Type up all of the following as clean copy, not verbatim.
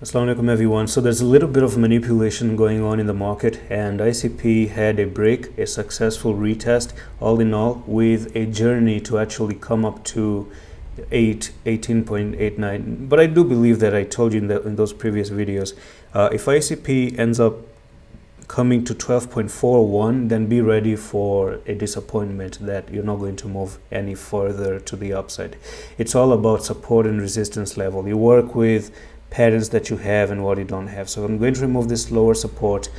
Assalamu alaikum everyone. So there's a little bit of manipulation going on in the market, and ICP had a break, a successful retest, all in all, with a journey to actually come up to 18.89. But I do believe that I told you in those previous videos, if ICP ends up coming to 12.41, then be ready for a disappointment that you're not going to move any further to the upside. It's all about support and resistance level. You work with patterns that you have and what you don't have. So I'm going to remove this lower support,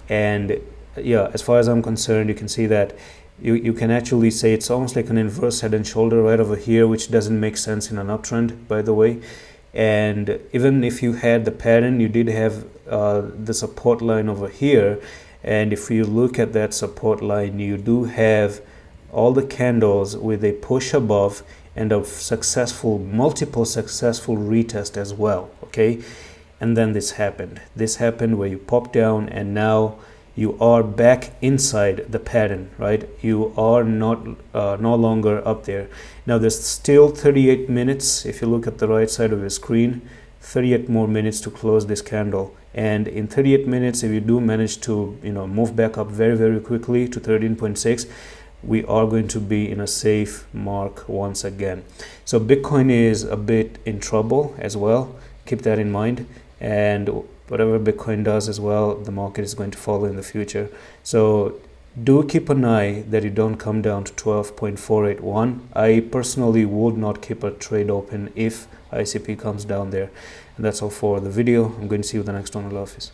and yeah, as far as I'm concerned, you can see that you can actually say it's almost like an inverse head and shoulder right over here, which doesn't make sense in an uptrend, by the way. And even if you had the pattern, you did have the support line over here, and if you look at that support line, you do have all the candles with a push above and a multiple successful retest as well. Okay, and then this happened where you popped down, and now you are back inside the pattern, right? You are not no longer up there. Now there's still 38 minutes. If you look at the right side of your screen, 38 more minutes to close this candle, and in 38 minutes, if you do manage to move back up very quickly to 13.6, we are going to be in a safe mark once again. So Bitcoin is a bit in trouble as well. Keep that in mind, and whatever Bitcoin does as well, the market is going to follow in the future. So do keep an eye that you don't come down to 12.481. I personally would not keep a trade open if ICP comes down there. And that's all for the video. I'm going to see you in the next one. Allah Hafiz.